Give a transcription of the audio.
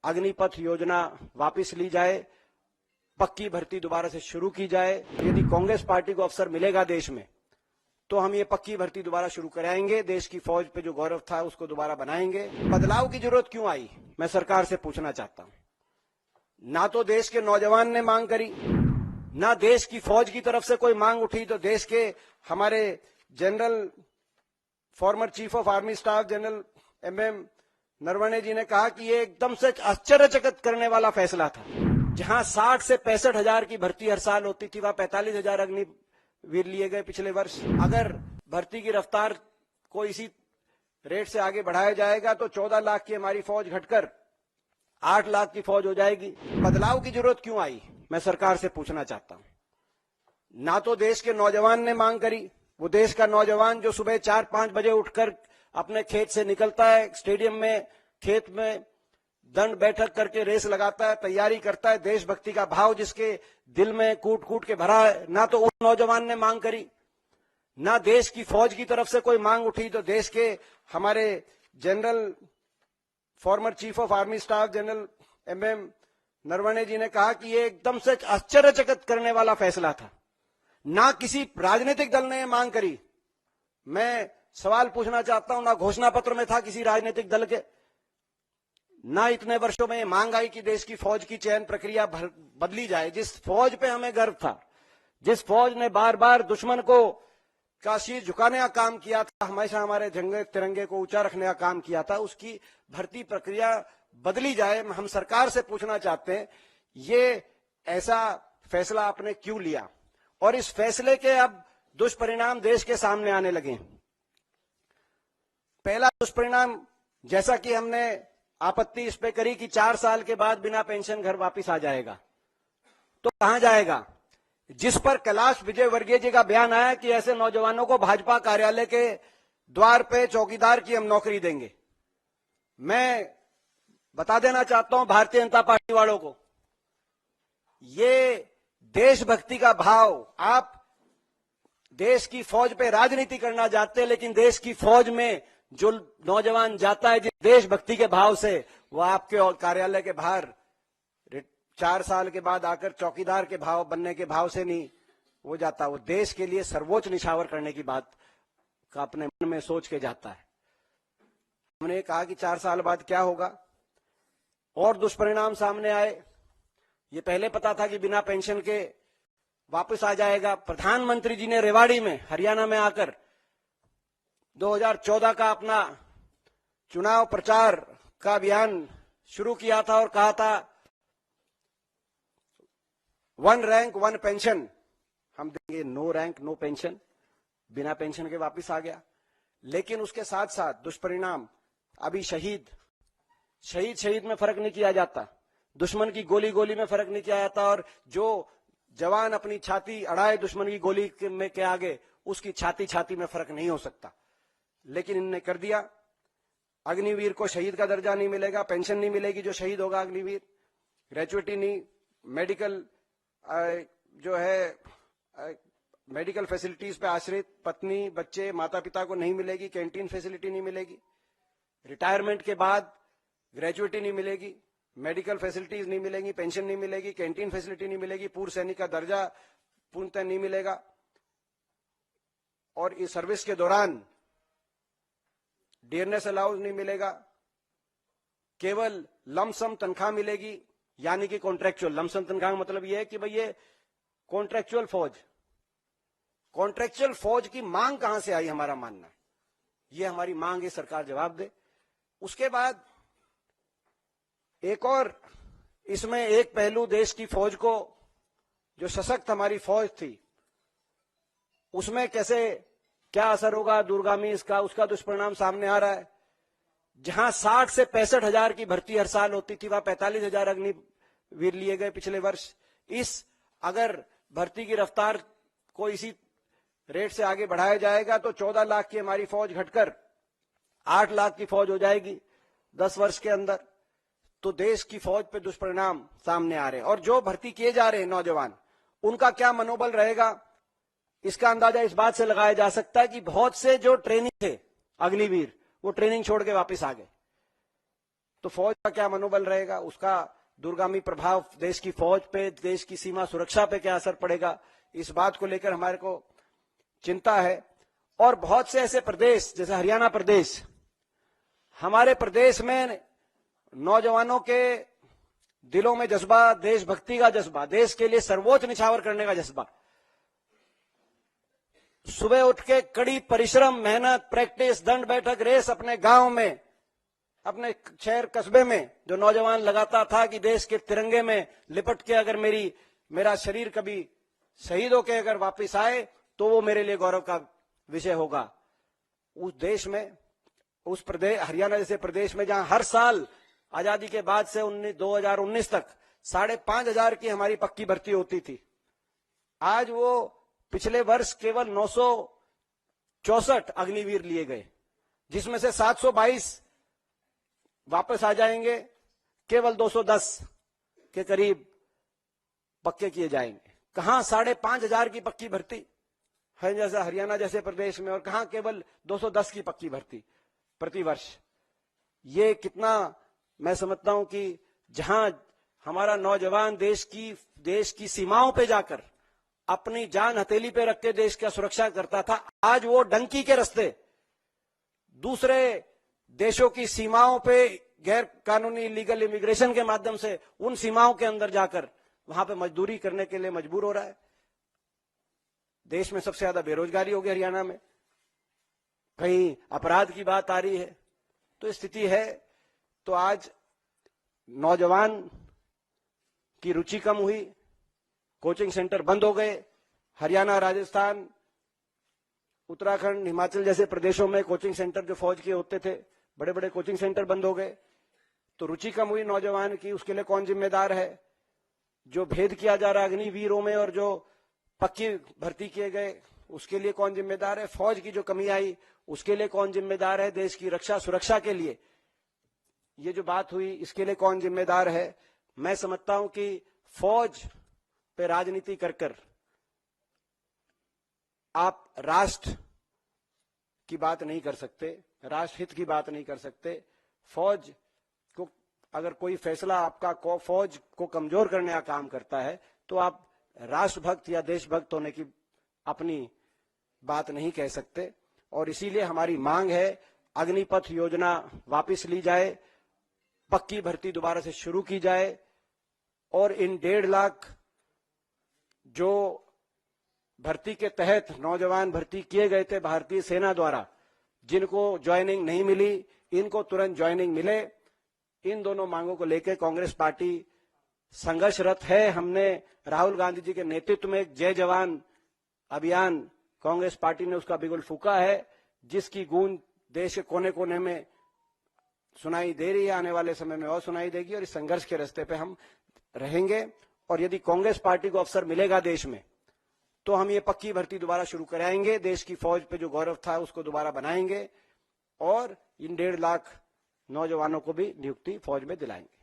अग्निपथ योजना वापस ली जाए, पक्की भर्ती दोबारा से शुरू की जाए। यदि कांग्रेस पार्टी को अवसर मिलेगा देश में तो हम ये पक्की भर्ती दोबारा शुरू कराएंगे, देश की फौज पे जो गौरव था उसको दोबारा बनाएंगे। बदलाव की जरूरत क्यों आई, मैं सरकार से पूछना चाहता हूं। ना तो देश के नौजवान ने मांग करी, ना देश की फौज की तरफ से कोई मांग उठी। तो देश के हमारे general former chief of army staff general MM Naravane ji ने कहा कि ये एकदम से आश्चर्यचकित करने वाला फैसला था। जहां 60 से 65 हजार की भर्ती हर साल होती थी, वहां 45 हजार अग्निवीर लिए गए पिछले वर्ष। अगर भर्ती की रफ्तार को इसी रेट से आगे बढ़ाया जाएगा तो 14 लाख की हमारी फौज घटकर 8 लाख की फौज हो जाएगी। बदलाव की जरूरत क्यों आई, मैं सरकार से पूछना चाहता हूं। ना तो देश के नौजवान ने मांग करी, वो देश का नौजवान जो सुबह 4-5 बजे उठकर अपने खेत से निकलता है, स्टेडियम में खेत में दंड बैठक करके रेस लगाता है, तैयारी करता है, देशभक्ति का भाव जिसके दिल में कूट कूट के भरा है, ना तो उस नौजवान ने मांग करी, ना देश की फौज की तरफ से कोई मांग उठी। तो देश के हमारे general former chief of army staff general MM Naravane ji ने कहा कि ये एकदम से आश्चर्यचकित करने वाला फैसला था। ना किसी राजनीतिक दल ने यह मांग करी। मैं सवाल पूछना चाहता हूं, ना घोषणा पत्र में था किसी राजनीतिक दल के, ना इतने वर्षों में ये मांग आई कि देश की फौज की चयन प्रक्रिया बदली जाए। जिस फौज पे हमें गर्व था, जिस फौज ने बार बार दुश्मन को का शीर झुकाने का काम किया था, हमेशा हमारे झंडे तिरंगे को ऊंचा रखने का काम किया था, उसकी भर्ती प्रक्रिया बदली जाए। हम सरकार से पूछना चाहते हैं, ये ऐसा फैसला आपने क्यों लिया और इस फैसले के अब दुष्परिणाम देश के सामने आने लगे। पहला दुष्परिणाम, जैसा कि हमने आपत्ति इस पे करी कि 4 साल के बाद बिना पेंशन घर वापस आ जाएगा, तो कहां जाएगा? जिस पर कैलाश विजयवर्गीय जी का बयान आया कि ऐसे नौजवानों को भाजपा कार्यालय के द्वार पे चौकीदार की हम नौकरी देंगे। मैं बता देना चाहता हूं भारतीय जनता पार्टी वालों को, ये देशभक्ति का भाव, आप देश की फौज पे राजनीति करना चाहते हैं, लेकिन देश की फौज में जो नौजवान जाता है जिस देशभक्ति के भाव से, वो आपके कार्यालय के बाहर 4 साल के बाद आकर चौकीदार के भाव बनने के भाव से नहीं वो जाता, वो देश के लिए सर्वोच्च निछावर करने की बात का अपने मन में सोच के जाता है। हमने कहा कि 4 साल बाद क्या होगा, और दुष्परिणाम सामने आए। ये पहले पता था कि बिना पेंशन के वापस आ जाएगा। प्रधानमंत्री जी ने रेवाड़ी में, हरियाणा में आकर 2014 का अपना चुनाव प्रचार का अभियान शुरू किया था और कहा था 1 रैंक 1 पेंशन हम देंगे, नो रैंक नो पेंशन, बिना पेंशन के वापस आ गया। लेकिन उसके साथ साथ दुष्परिणाम, अभी शहीद में फर्क नहीं किया जाता, दुश्मन की गोली में फर्क नहीं किया जाता, और जो जवान अपनी छाती अड़ाए दुश्मन की गोली में के आगे, उसकी छाती में फर्क नहीं हो सकता। लेकिन इनने कर दिया। अग्निवीर को शहीद का दर्जा नहीं मिलेगा, पेंशन नहीं मिलेगी जो शहीद होगा अग्निवीर, ग्रेजुएटी नहीं, मेडिकल जो है मेडिकल फैसिलिटीज पे आश्रित पत्नी बच्चे माता पिता को नहीं मिलेगी, कैंटीन फैसिलिटी नहीं मिलेगी, रिटायरमेंट के बाद ग्रेजुएटी नहीं मिलेगी, मेडिकल फैसिलिटीज नहीं मिलेगी, पेंशन नहीं मिलेगी, कैंटीन फैसिलिटी नहीं मिलेगी, पूर्व सैनिक का दर्जा पूर्णतः नहीं मिलेगा, और इस सर्विस के दौरान डियरनेस अलाउंस नहीं मिलेगा, केवल लमसम तनख्वाह मिलेगी, यानी कि कॉन्ट्रेक्चुअल। लमसम तनख्वाह का मतलब यह है कि भाई ये कॉन्ट्रेक्चुअल फौज की मांग कहां से आई, हमारा मानना है ये हमारी मांग है, सरकार जवाब दे। उसके बाद एक और इसमें एक पहलू, देश की फौज को, जो सशक्त हमारी फौज थी, उसमें कैसे क्या असर होगा दूरगामी इसका, उसका दुष्परिणाम सामने आ रहा है। जहां 60 से 65 हजार की भर्ती हर साल होती थी, वहां 45 हजार अग्निवीर लिए गए पिछले वर्ष। अगर भर्ती की रफ्तार को इसी रेट से आगे बढ़ाया जाएगा तो 14 लाख की हमारी फौज घटकर 8 लाख की फौज हो जाएगी 10 वर्ष के अंदर। तो देश की फौज पे दुष्परिणाम सामने आ रहे हैं, और जो भर्ती किए जा रहे हैं नौजवान, उनका क्या मनोबल रहेगा, इसका अंदाजा इस बात से लगाया जा सकता है कि बहुत से जो ट्रेनिंग थे अग्निवीर, वो ट्रेनिंग छोड़ के वापस आ गए। तो फौज का क्या मनोबल रहेगा, उसका दूरगामी प्रभाव देश की फौज पे, देश की सीमा सुरक्षा पे क्या असर पड़ेगा, इस बात को लेकर हमारे को चिंता है। और बहुत से ऐसे प्रदेश जैसे हरियाणा प्रदेश, हमारे प्रदेश में नौजवानों के दिलों में जज्बा, देशभक्ति का जज्बा, देश के लिए सर्वोच्च निछावर करने का जज्बा, सुबह उठ के कड़ी परिश्रम, मेहनत, प्रैक्टिस, दंड बैठक, रेस, अपने गांव में, अपने शहर कस्बे में जो नौजवान लगाता था कि देश के तिरंगे में लिपट के अगर मेरा शरीर कभी शहीद होके अगर वापस आए तो वो मेरे लिए गौरव का विषय होगा। उस देश में, उस प्रदेश हरियाणा जैसे प्रदेश में जहां हर साल आजादी के बाद से 2019 तक 5,500 की हमारी पक्की भर्ती होती थी, आज वो पिछले वर्ष केवल 964 अग्निवीर लिए गए, जिसमें से 722 वापस आ जाएंगे, केवल 210 के करीब पक्के किए जाएंगे। कहां 5,500 की पक्की भर्ती है जैसे हरियाणा जैसे प्रदेश में, और कहां केवल 210 की पक्की भर्ती प्रति वर्ष। ये कितना, मैं समझता हूं कि जहां हमारा नौजवान देश की सीमाओं पे जाकर अपनी जान हथेली पे रख के देश का सुरक्षा करता था, आज वो डंकी के रास्ते दूसरे देशों की सीमाओं पे गैर कानूनी लीगल इमिग्रेशन के माध्यम से उन सीमाओं के अंदर जाकर वहां पे मजदूरी करने के लिए मजबूर हो रहा है। देश में सबसे ज्यादा बेरोजगारी हो गई हरियाणा में, कहीं अपराध की बात आ रही है, तो स्थिति है। तो आज नौजवान की रुचि कम हुई, कोचिंग सेंटर बंद हो गए। हरियाणा, राजस्थान, उत्तराखंड, हिमाचल जैसे प्रदेशों में कोचिंग सेंटर जो फौज के होते थे, बड़े बड़े कोचिंग सेंटर बंद हो गए। तो रुचि कम हुई नौजवान की, उसके लिए कौन जिम्मेदार है? जो भेद किया जा रहा है अग्निवीरों में और जो पक्की भर्ती किए गए, उसके लिए कौन जिम्मेदार है? फौज की जो कमी आई, उसके लिए कौन जिम्मेदार है? देश की रक्षा सुरक्षा के लिए ये जो बात हुई, इसके लिए कौन जिम्मेदार है? मैं समझता हूं कि फौज पे राजनीति कर कर आप राष्ट्र की बात नहीं कर सकते, राष्ट्रहित की बात नहीं कर सकते। फौज को अगर कोई फैसला आपका फौज को कमजोर करने का काम करता है, तो आप राष्ट्रभक्त या देशभक्त होने की अपनी बात नहीं कह सकते। और इसीलिए हमारी मांग है, अग्निपथ योजना वापस ली जाए, पक्की भर्ती दोबारा से शुरू की जाए, और इन 1.5 लाख जो भर्ती के तहत नौजवान भर्ती किए गए थे भारतीय सेना द्वारा, जिनको ज्वाइनिंग नहीं मिली, इनको तुरंत ज्वाइनिंग मिले। इन दोनों मांगों को लेकर कांग्रेस पार्टी संघर्षरत है। हमने राहुल गांधी जी के नेतृत्व में एक जय जवान अभियान कांग्रेस पार्टी ने उसका बिगुल फूंका है, जिसकी गूंज देश के कोने कोने में सुनाई दे रही है, आने वाले समय में और सुनाई देगी। और इस संघर्ष के रास्ते पे हम रहेंगे, और यदि कांग्रेस पार्टी को अवसर मिलेगा देश में, तो हम ये पक्की भर्ती दोबारा शुरू कराएंगे, देश की फौज पे जो गौरव था उसको दोबारा बनाएंगे, और इन 1.5 लाख नौजवानों को भी नियुक्ति फौज में दिलाएंगे।